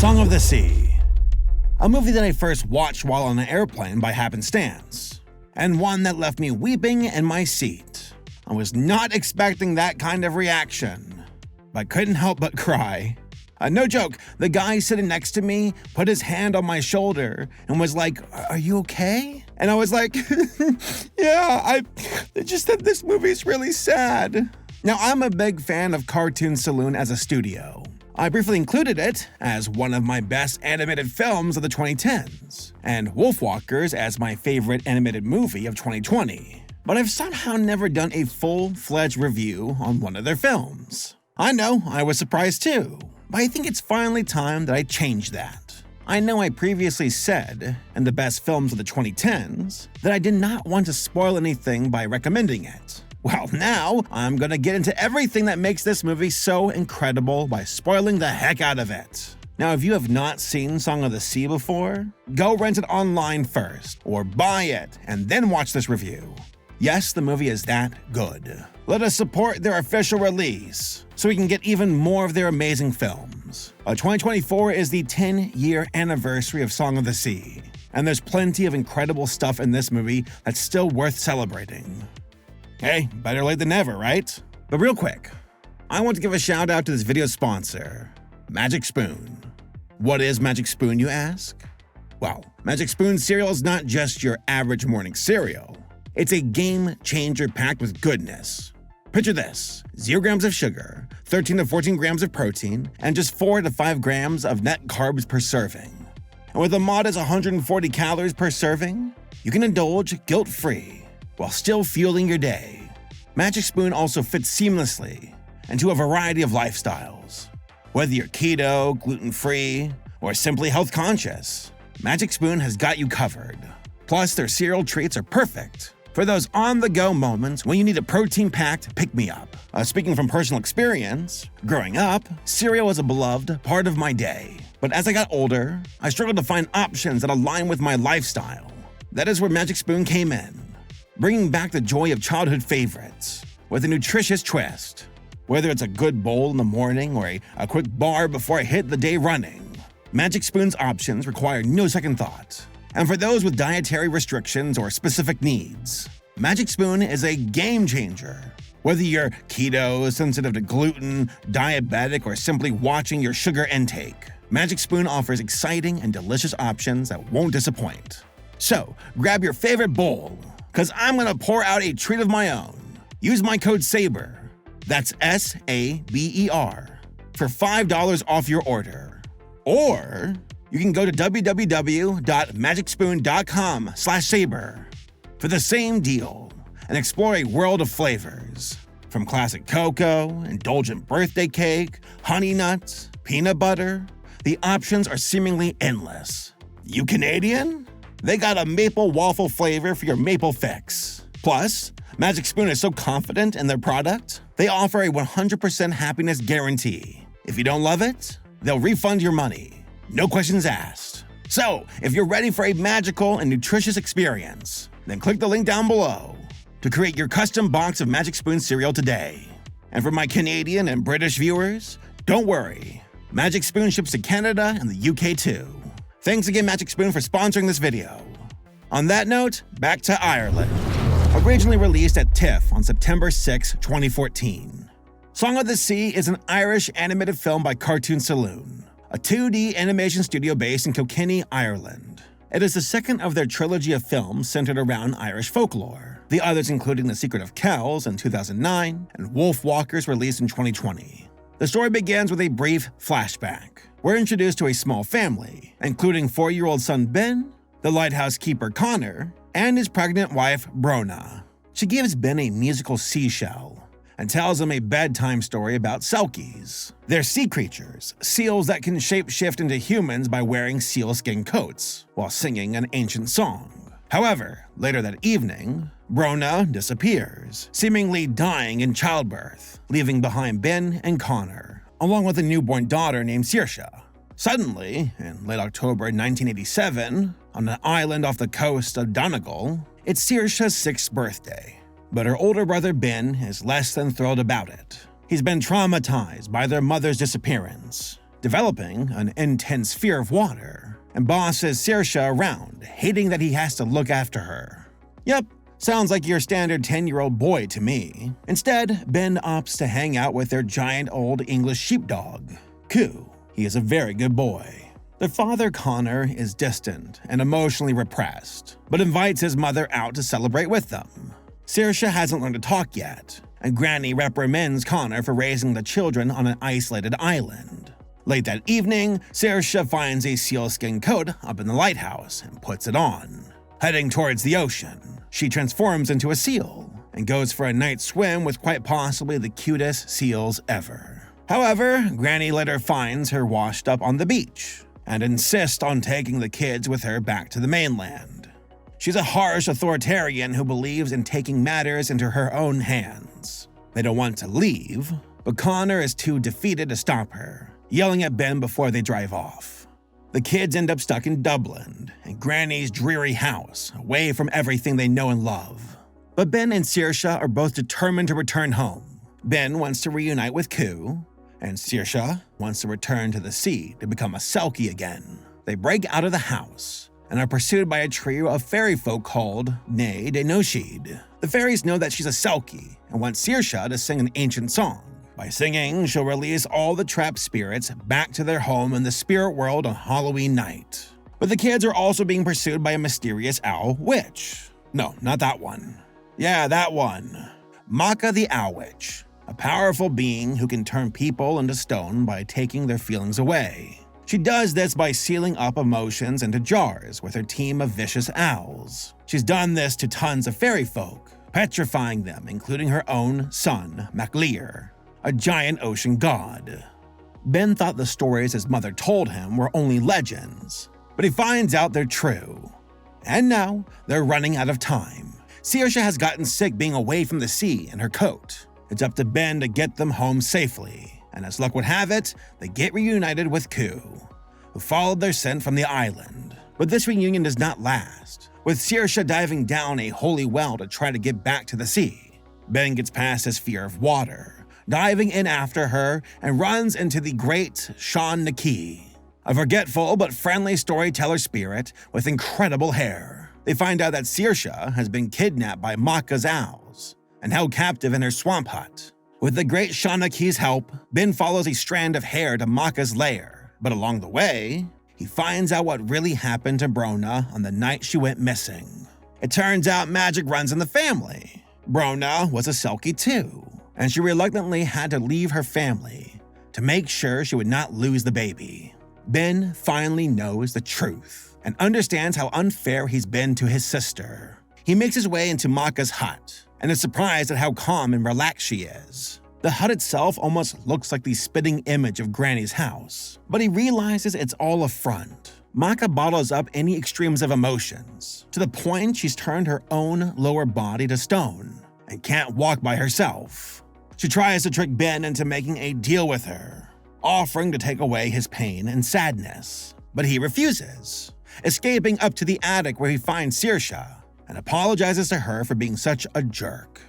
Song of the Sea, a movie that I first watched while on an airplane by happenstance, and one that left me weeping in my seat. I was not expecting that kind of reaction, but couldn't help but cry. No joke, the guy sitting next to me put his hand on my shoulder and was like, "Are you okay?" And I was like, yeah, just that this movie's really sad. Now, I'm a big fan of Cartoon Saloon as a studio. I briefly included it as one of my best animated films of the 2010s, and Wolfwalkers as my favorite animated movie of 2020. But I've somehow never done a full-fledged review on one of their films. I know, I was surprised too, but I think it's finally time that I change that. I know I previously said, in the best films of the 2010s, that I did not want to spoil anything by recommending it. Well, now I'm gonna get into everything that makes this movie so incredible by spoiling the heck out of it. Now, if you have not seen Song of the Sea before, go rent it online first, or buy it and then watch this review. Yes, the movie is that good. Let us support their official release so we can get even more of their amazing films. 2024 is the 10-year anniversary of Song of the Sea, and there's plenty of incredible stuff in this movie that's still worth celebrating. Hey, better late than never, right? But real quick, I want to give a shout out to this video's sponsor, Magic Spoon. What is Magic Spoon, you ask? Well, Magic Spoon cereal is not just your average morning cereal. It's a game changer packed with goodness. Picture this: 0 grams of sugar, 13 to 14 grams of protein, and just 4 to 5 grams of net carbs per serving. And with a modest 140 calories per serving, you can indulge guilt-free while still fueling your day. Magic Spoon also fits seamlessly into a variety of lifestyles. Whether you're keto, gluten-free, or simply health-conscious, Magic Spoon has got you covered. Plus, their cereal treats are perfect for those on-the-go moments when you need a protein-packed pick-me-up. Speaking from personal experience, growing up, cereal was a beloved part of my day. But as I got older, I struggled to find options that align with my lifestyle. That is where Magic Spoon came in, bringing back the joy of childhood favorites with a nutritious twist. Whether it's a good bowl in the morning or a quick bar before I hit the day running, Magic Spoon's options require no second thought. And for those with dietary restrictions or specific needs, Magic Spoon is a game changer. Whether you're keto, sensitive to gluten, diabetic, or simply watching your sugar intake, Magic Spoon offers exciting and delicious options that won't disappoint. So, grab your favorite bowl, because I'm gonna pour out a treat of my own. Use my code SABER, that's SABER, for $5 off your order. Or you can go to www.magicspoon.com/saber for the same deal and explore a world of flavors. From classic cocoa, indulgent birthday cake, honey nuts, peanut butter, the options are seemingly endless. You Canadian? They got a maple waffle flavor for your maple fix. Plus, Magic Spoon is so confident in their product, they offer a 100% happiness guarantee. If you don't love it, they'll refund your money. No questions asked. So, if you're ready for a magical and nutritious experience, then click the link down below to create your custom box of Magic Spoon cereal today. And for my Canadian and British viewers, don't worry. Magic Spoon ships to Canada and the UK too. Thanks again, Magic Spoon, for sponsoring this video. On that note, back to Ireland. Originally released at TIFF on September 6, 2014. Song of the Sea is an Irish animated film by Cartoon Saloon, a 2D animation studio based in Kilkenny, Ireland. It is the second of their trilogy of films centered around Irish folklore, the others including The Secret of Kells in 2009 and Wolfwalkers released in 2020. The story begins with a brief flashback. We're introduced to a small family, including 4-year-old son Ben, the lighthouse keeper Connor, and his pregnant wife Brona. She gives Ben a musical seashell and tells him a bedtime story about selkies. They're sea creatures, seals that can shapeshift into humans by wearing sealskin coats while singing an ancient song. However, later that evening, Brona disappears, seemingly dying in childbirth, leaving behind Ben and Connor, along with a newborn daughter named Saoirse. Suddenly, in late October 1987, on an island off the coast of Donegal, it's Saoirse's 6th birthday. But her older brother Ben is less than thrilled about it. He's been traumatized by their mother's disappearance. developing an intense fear of water, and bosses Saoirse around, hating that he has to look after her. Yep, sounds like your standard 10-year-old boy to me. Instead, Ben opts to hang out with their giant old English sheepdog, Koo. He is a very good boy. Their father, Connor, is distant and emotionally repressed, but invites his mother out to celebrate with them. Saoirse hasn't learned to talk yet, and Granny reprimands Connor for raising the children on an isolated island. Late that evening, Saoirse finds a sealskin coat up in the lighthouse and puts it on. Heading towards the ocean, she transforms into a seal and goes for a night swim with quite possibly the cutest seals ever. However, Granny later finds her washed up on the beach and insists on taking the kids with her back to the mainland. She's a harsh authoritarian who believes in taking matters into her own hands. They don't want to leave, but Connor is too defeated to stop her, yelling at Ben before they drive off. The kids end up stuck in Dublin, in Granny's dreary house, away from everything they know and love. But Ben and Saoirse are both determined to return home. Ben wants to reunite with Koo, and Saoirse wants to return to the sea to become a Selkie again. They break out of the house and are pursued by a trio of fairy folk called Né de Noshid. The fairies know that she's a Selkie and want Saoirse to sing an ancient song. By singing, she'll release all the trapped spirits back to their home in the spirit world on Halloween night. But the kids are also being pursued by a mysterious owl witch. No, not that one. Yeah, that one. Maka the Owl Witch, a powerful being who can turn people into stone by taking their feelings away. She does this by sealing up emotions into jars with her team of vicious owls. She's done this to tons of fairy folk, petrifying them, including her own son, MacLear, a giant ocean god. Ben thought the stories his mother told him were only legends, but he finds out they're true. And now, they're running out of time. Saoirse has gotten sick being away from the sea and her coat. It's up to Ben to get them home safely, and as luck would have it, they get reunited with Koo, who followed their scent from the island. But this reunion does not last, with Saoirse diving down a holy well to try to get back to the sea. Ben gets past his fear of water, diving in after her, and runs into the great Sean Naki, a forgetful but friendly storyteller spirit with incredible hair. They find out that Saoirse has been kidnapped by Maka's owls and held captive in her swamp hut. With the great Shanaki's help, Ben follows a strand of hair to Maka's lair, but along the way, he finds out what really happened to Brona on the night she went missing. It turns out magic runs in the family. Brona was a Selkie too, and she reluctantly had to leave her family to make sure she would not lose the baby. Ben finally knows the truth and understands how unfair he's been to his sister. He makes his way into Maka's hut and is surprised at how calm and relaxed she is. The hut itself almost looks like the spitting image of Granny's house, but he realizes it's all a front. Maka bottles up any extremes of emotions, to the point she's turned her own lower body to stone and can't walk by herself. She tries to trick Ben into making a deal with her, offering to take away his pain and sadness, but he refuses, escaping up to the attic where he finds Saoirse and apologizes to her for being such a jerk.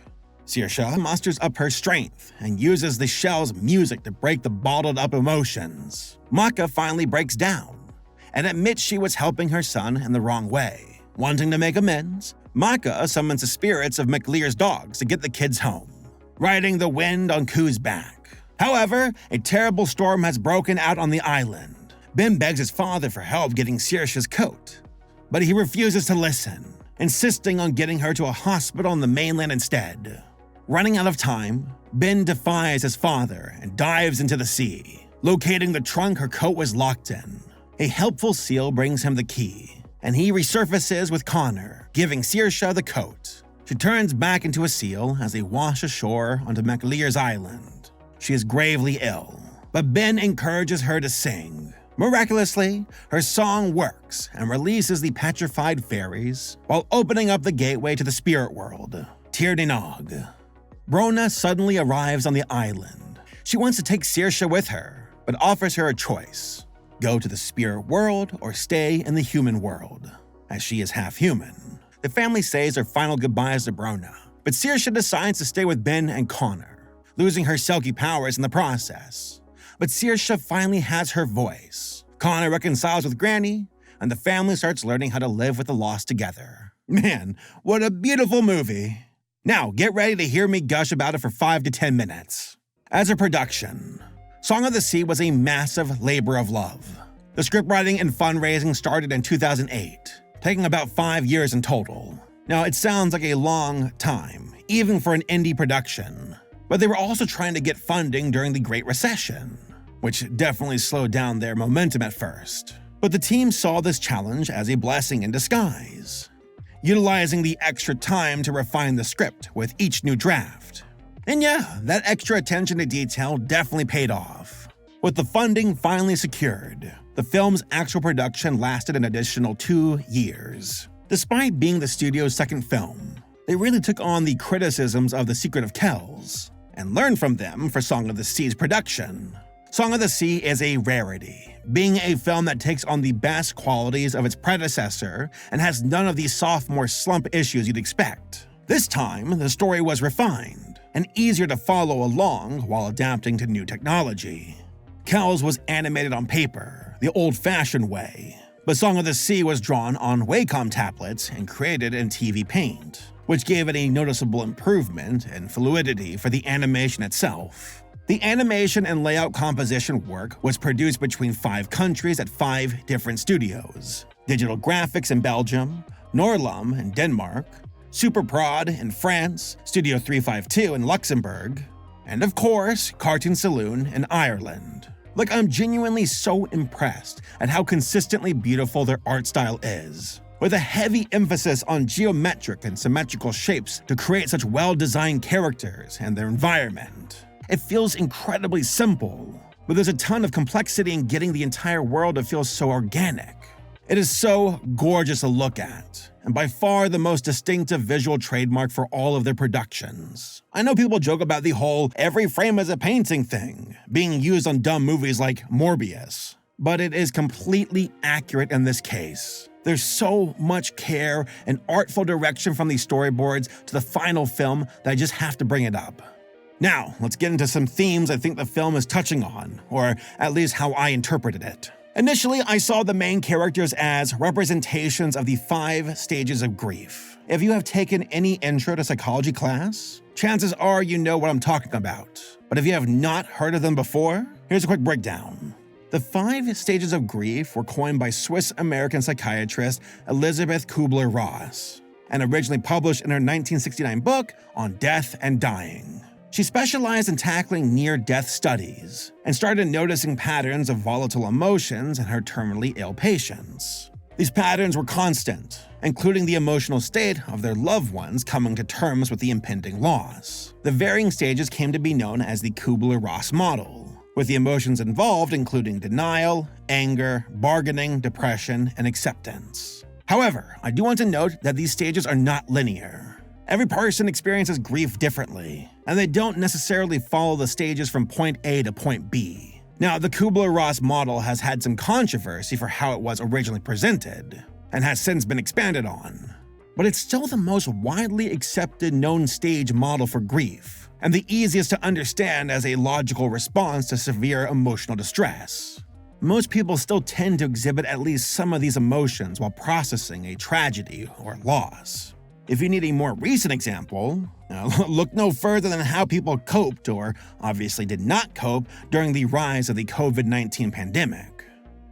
Saoirse musters up her strength and uses the shell's music to break the bottled up emotions. Maka finally breaks down and admits she was helping her son in the wrong way. Wanting to make amends, Maka summons the spirits of MacLear's dogs to get the kids home, riding the wind on Koo's back. However, a terrible storm has broken out on the island. Ben begs his father for help getting Saoirse's coat, but he refuses to listen, insisting on getting her to a hospital on the mainland instead. Running out of time, Ben defies his father and dives into the sea, locating the trunk her coat was locked in. A helpful seal brings him the key, and he resurfaces with Connor, giving Saoirse the coat. She turns back into a seal as they wash ashore onto MacLear's island. She is gravely ill, but Ben encourages her to sing. Miraculously, her song works and releases the petrified fairies while opening up the gateway to the spirit world, Tir Denog. Brona suddenly arrives on the island. She wants to take Saoirse with her, but offers her a choice: go to the spirit world or stay in the human world, as she is half human. The family says their final goodbyes to Brona, but Saoirse decides to stay with Ben and Connor, losing her Selkie powers in the process. But Saoirse finally has her voice. Connor reconciles with Granny, and the family starts learning how to live with the loss together. Man, what a beautiful movie. Now, get ready to hear me gush about it for 5 to 10 minutes. As a production, Song of the Sea was a massive labor of love. The scriptwriting and fundraising started in 2008, taking about 5 years in total. Now, it sounds like a long time, even for an indie production, but they were also trying to get funding during the Great Recession, which definitely slowed down their momentum at first. But the team saw this challenge as a blessing in disguise, utilizing the extra time to refine the script with each new draft. And yeah, that extra attention to detail definitely paid off. With the funding finally secured, the film's actual production lasted an additional 2 years. Despite being the studio's second film, they really took on the criticisms of The Secret of Kells and learned from them for Song of the Sea's production. Song of the Sea is a rarity, being a film that takes on the best qualities of its predecessor and has none of the sophomore slump issues you'd expect. This time, the story was refined and easier to follow along while adapting to new technology. Kells was animated on paper, the old-fashioned way, but Song of the Sea was drawn on Wacom tablets and created in TV Paint, which gave it a noticeable improvement in fluidity for the animation itself. The animation and layout composition work was produced between 5 countries at 5 different studios: Digital Graphics in Belgium, Norlum in Denmark, Superprod in France, Studio 352 in Luxembourg, and of course, Cartoon Saloon in Ireland. Like, I'm genuinely so impressed at how consistently beautiful their art style is, with a heavy emphasis on geometric and symmetrical shapes to create such well-designed characters and their environment. It feels incredibly simple, but there's a ton of complexity in getting the entire world to feel so organic. It is so gorgeous to look at, and by far the most distinctive visual trademark for all of their productions. I know people joke about the whole "every frame is a painting" thing being used on dumb movies like Morbius, but it is completely accurate in this case. There's so much care and artful direction from these storyboards to the final film that I just have to bring it up. Now, let's get into some themes I think the film is touching on, or at least how I interpreted it. Initially, I saw the main characters as representations of the 5 stages of grief. If you have taken any intro to psychology class, chances are you know what I'm talking about. But if you have not heard of them before, here's a quick breakdown. The 5 stages of grief were coined by Swiss-American psychiatrist Elizabeth Kubler-Ross and originally published in her 1969 book on death and dying. She specialized in tackling near-death studies and started noticing patterns of volatile emotions in her terminally ill patients. These patterns were constant, including the emotional state of their loved ones coming to terms with the impending loss. The varying stages came to be known as the Kubler-Ross model, with the emotions involved including denial, anger, bargaining, depression, and acceptance. However, I do want to note that these stages are not linear. Every person experiences grief differently, and they don't necessarily follow the stages from point A to point B. Now, the Kubler-Ross model has had some controversy for how it was originally presented, and has since been expanded on. But it's still the most widely accepted known stage model for grief, and the easiest to understand as a logical response to severe emotional distress. Most people still tend to exhibit at least some of these emotions while processing a tragedy or loss. If you need a more recent example, look no further than how people coped, or obviously did not cope, during the rise of the COVID-19 pandemic.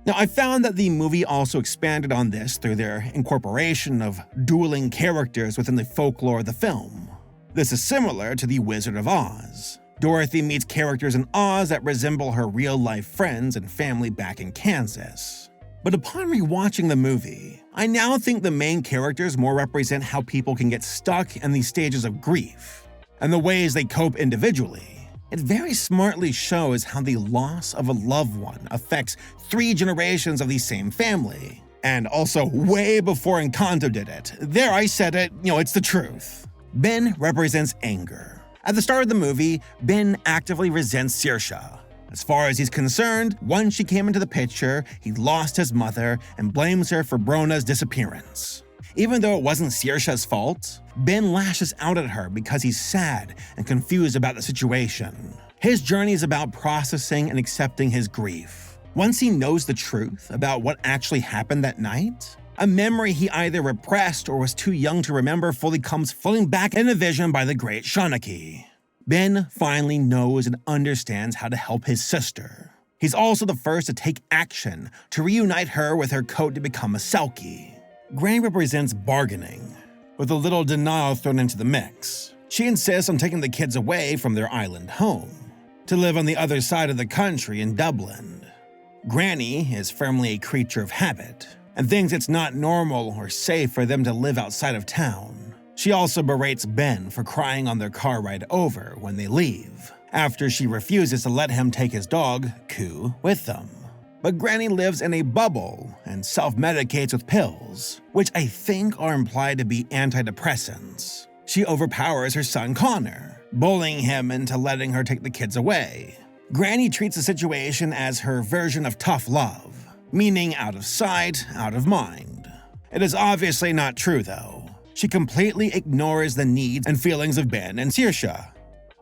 Now, I found that the movie also expanded on this through their incorporation of dueling characters within the folklore of the film. This is similar to The Wizard of Oz. Dorothy meets characters in Oz that resemble her real-life friends and family back in Kansas. But upon rewatching the movie, I now think the main characters more represent how people can get stuck in these stages of grief, and the ways they cope individually. It very smartly shows how the loss of a loved one affects 3 generations of the same family. And also way before Encanto did it. There, I said it, it's the truth. Ben represents anger. At the start of the movie, Ben actively resents Saoirse. As far as he's concerned, once she came into the picture, he lost his mother and blames her for Brona's disappearance. Even though it wasn't Saoirse's fault, Ben lashes out at her because he's sad and confused about the situation. His journey is about processing and accepting his grief. Once he knows the truth about what actually happened that night, a memory he either repressed or was too young to remember fully comes floating back in a vision by the great Shawnee. Ben finally knows and understands how to help his sister. He's also the first to take action to reunite her with her coat to become a Selkie. Granny represents bargaining, with a little denial thrown into the mix. She insists on taking the kids away from their island home, to live on the other side of the country in Dublin. Granny is firmly a creature of habit, and thinks it's not normal or safe for them to live outside of town. She also berates Ben for crying on their car ride over when they leave, after she refuses to let him take his dog, Koo, with them. But Granny lives in a bubble and self-medicates with pills, which I think are implied to be antidepressants. She overpowers her son Connor, bullying him into letting her take the kids away. Granny treats the situation as her version of tough love, meaning out of sight, out of mind. It is obviously not true, though. She completely ignores the needs and feelings of Ben and Saoirse,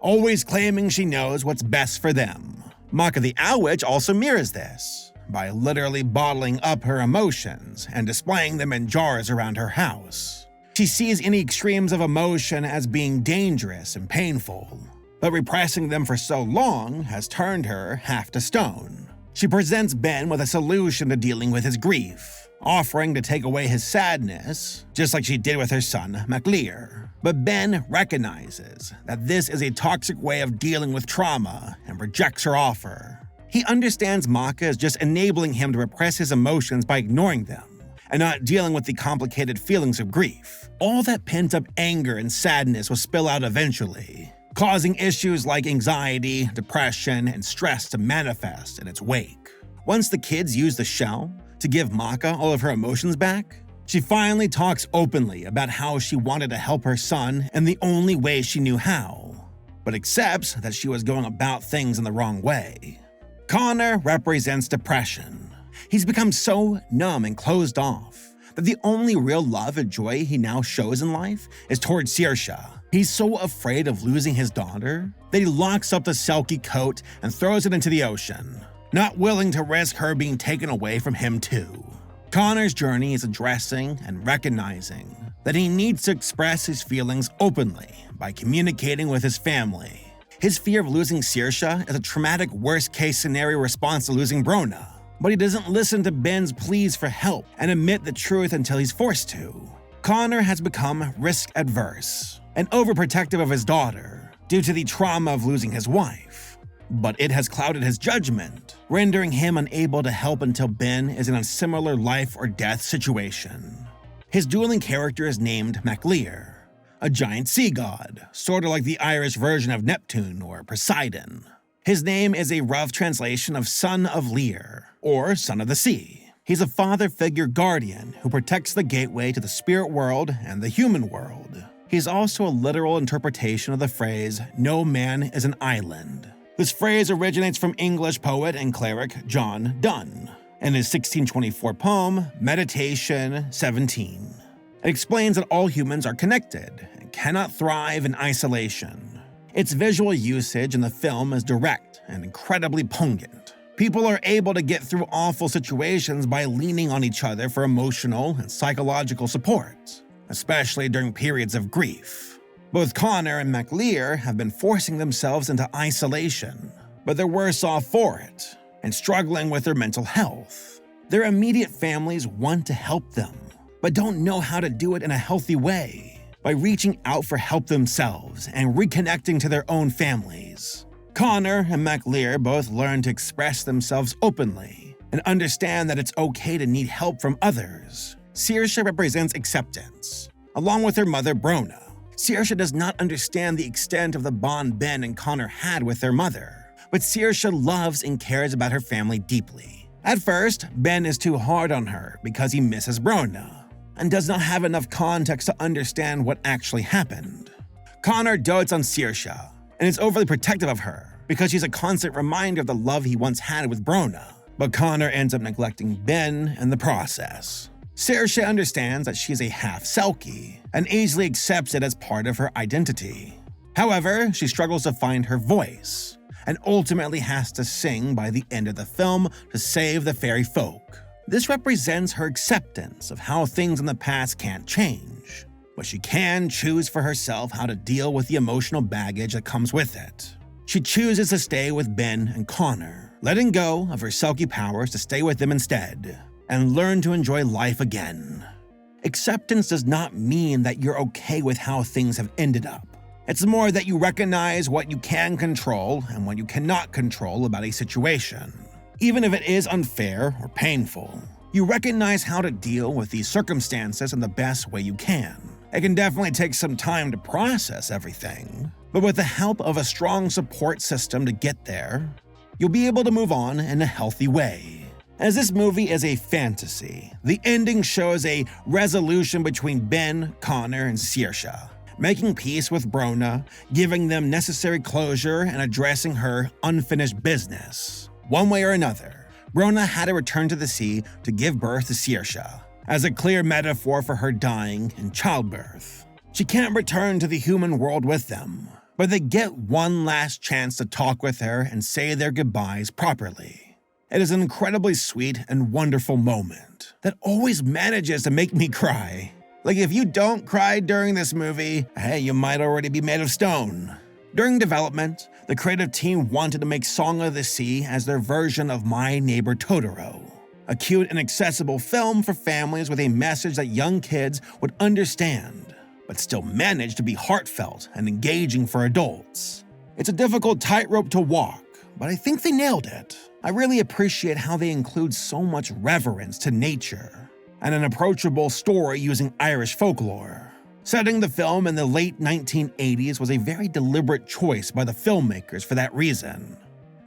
always claiming she knows what's best for them. Maka the Owl Witch also mirrors this, by literally bottling up her emotions and displaying them in jars around her house. She sees any extremes of emotion as being dangerous and painful, but repressing them for so long has turned her half to stone. She presents Ben with a solution to dealing with his grief, offering to take away his sadness, just like she did with her son, MacLear. But Ben recognizes that this is a toxic way of dealing with trauma and rejects her offer. He understands Maka is just enabling him to repress his emotions by ignoring them, and not dealing with the complicated feelings of grief. All that pent-up anger and sadness will spill out eventually, causing issues like anxiety, depression, and stress to manifest in its wake. Once the kids use the shell to give Maka all of her emotions back, she finally talks openly about how she wanted to help her son in the only way she knew how, but accepts that she was going about things in the wrong way. Connor represents depression. He's become so numb and closed off that the only real love and joy he now shows in life is towards Saoirse. He's so afraid of losing his daughter that he locks up the Selkie coat and throws it into the ocean, not willing to risk her being taken away from him too. Connor's journey is addressing and recognizing that he needs to express his feelings openly by communicating with his family. His fear of losing Saoirse is a traumatic worst-case scenario response to losing Brona, but he doesn't listen to Ben's pleas for help and admit the truth until he's forced to. Connor has become risk-adverse and overprotective of his daughter due to the trauma of losing his wife, but it has clouded his judgment, rendering him unable to help until Ben is in a similar life-or-death situation. His dueling character is named MacLear, a giant sea god, sort of like the Irish version of Neptune or Poseidon. His name is a rough translation of Son of Lear, or Son of the Sea. He's a father figure guardian who protects the gateway to the spirit world and the human world. He's also a literal interpretation of the phrase, "No man is an island." This phrase originates from English poet and cleric John Donne in his 1624 poem, Meditation 17. It explains that all humans are connected and cannot thrive in isolation. Its visual usage in the film is direct and incredibly poignant. People are able to get through awful situations by leaning on each other for emotional and psychological support, especially during periods of grief. Both Connor and MacLear have been forcing themselves into isolation, but they're worse off for it and struggling with their mental health. Their immediate families want to help them, but don't know how to do it in a healthy way by reaching out for help themselves and reconnecting to their own families. Connor and MacLear both learn to express themselves openly and understand that it's okay to need help from others. Saoirse represents acceptance, along with her mother Brona. Saoirse does not understand the extent of the bond Ben and Connor had with their mother, but Saoirse loves and cares about her family deeply. At first, Ben is too hard on her because he misses Brona and does not have enough context to understand what actually happened. Connor dotes on Saoirse and is overly protective of her because she's a constant reminder of the love he once had with Brona, but Connor ends up neglecting Ben in the process. Saoirse understands that she's a half-Selkie and easily accepts it as part of her identity. However, she struggles to find her voice and ultimately has to sing by the end of the film to save the fairy folk. This represents her acceptance of how things in the past can't change, but she can choose for herself how to deal with the emotional baggage that comes with it. She chooses to stay with Ben and Connor, letting go of her Selkie powers to stay with them instead, and learn to enjoy life again. Acceptance does not mean that you're okay with how things have ended up. It's more that you recognize what you can control and what you cannot control about a situation. Even if it is unfair or painful, you recognize how to deal with these circumstances in the best way you can. It can definitely take some time to process everything, but with the help of a strong support system to get there, you'll be able to move on in a healthy way. As this movie is a fantasy, the ending shows a resolution between Ben, Connor, and Saoirse, making peace with Brona, giving them necessary closure, and addressing her unfinished business. One way or another, Brona had to return to the sea to give birth to Saoirse, as a clear metaphor for her dying in childbirth. She can't return to the human world with them, but they get one last chance to talk with her and say their goodbyes properly. It is an incredibly sweet and wonderful moment that always manages to make me cry. Like, if you don't cry during this movie, hey, you might already be made of stone. During development, the creative team wanted to make Song of the Sea as their version of My Neighbor Totoro, a cute and accessible film for families with a message that young kids would understand, but still manage to be heartfelt and engaging for adults. It's a difficult tightrope to walk, but I think they nailed it. I really appreciate how they include so much reverence to nature and an approachable story using Irish folklore. Setting the film in the late 1980s was a very deliberate choice by the filmmakers for that reason.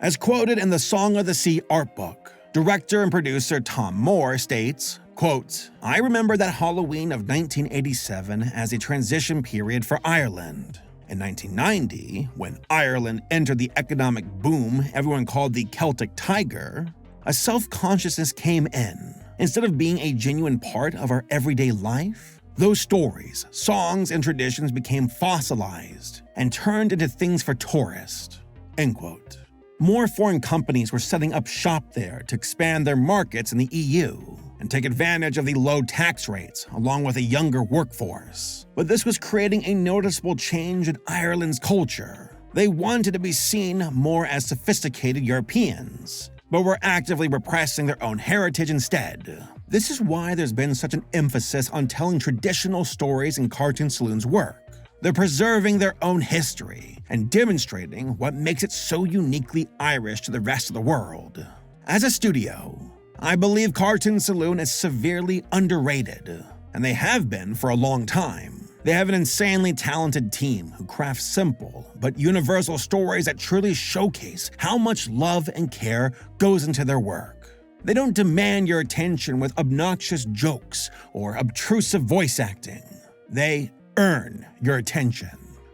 As quoted in the Song of the Sea art book, director and producer Tom Moore states, quote, "I remember that Halloween of 1987 as a transition period for Ireland. In 1990, when Ireland entered the economic boom everyone called the Celtic Tiger, a self-consciousness came in. Instead of being a genuine part of our everyday life, those stories, songs, and traditions became fossilized and turned into things for tourists." End quote. More foreign companies were setting up shop there to expand their markets in the EU and take advantage of the low tax rates along with a younger workforce. But this was creating a noticeable change in Ireland's culture. They wanted to be seen more as sophisticated Europeans, but were actively repressing their own heritage instead. This is why there's been such an emphasis on telling traditional stories in Cartoon Saloon's work. They're preserving their own history and demonstrating what makes it so uniquely Irish to the rest of the world. As a studio, I believe Cartoon Saloon is severely underrated, and they have been for a long time. They have an insanely talented team who craft simple but universal stories that truly showcase how much love and care goes into their work. They don't demand your attention with obnoxious jokes or obtrusive voice acting. They earn your attention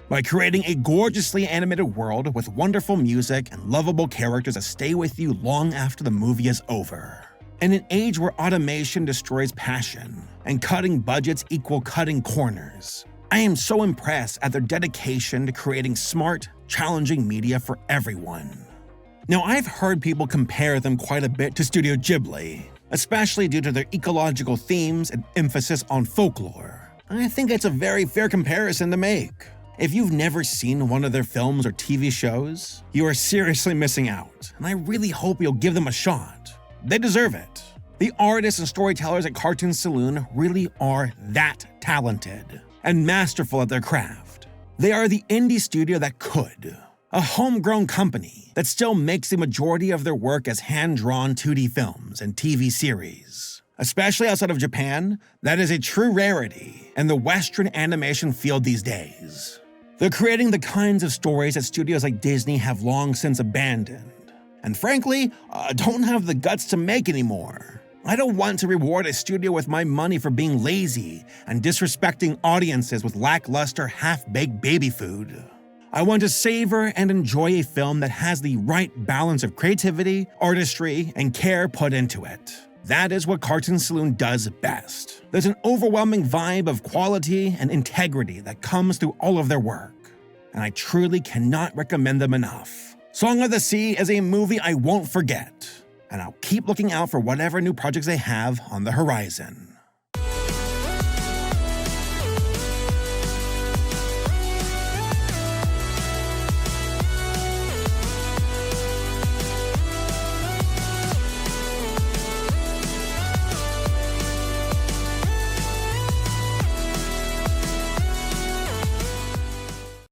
by creating a gorgeously animated world with wonderful music and lovable characters that stay with you long after the movie is over. In an age where automation destroys passion and cutting budgets equal cutting corners, I am so impressed at their dedication to creating smart, challenging media for everyone. Now, I've heard people compare them quite a bit to Studio Ghibli, especially due to their ecological themes and emphasis on folklore. I think it's a very fair comparison to make. If you've never seen one of their films or TV shows, you are seriously missing out, and I really hope you'll give them a shot. They deserve it. The artists and storytellers at Cartoon Saloon really are that talented and masterful at their craft. They are the indie studio that could. A homegrown company that still makes the majority of their work as hand-drawn 2D films and TV series. Especially outside of Japan, that is a true rarity in the Western animation field these days. They're creating the kinds of stories that studios like Disney have long since abandoned, and frankly, don't have the guts to make anymore. I don't want to reward a studio with my money for being lazy and disrespecting audiences with lackluster, half-baked baby food. I want to savor and enjoy a film that has the right balance of creativity, artistry, and care put into it. That is what Cartoon Saloon does best. There's an overwhelming vibe of quality and integrity that comes through all of their work, and I truly cannot recommend them enough. Song of the Sea is a movie I won't forget, and I'll keep looking out for whatever new projects they have on the horizon.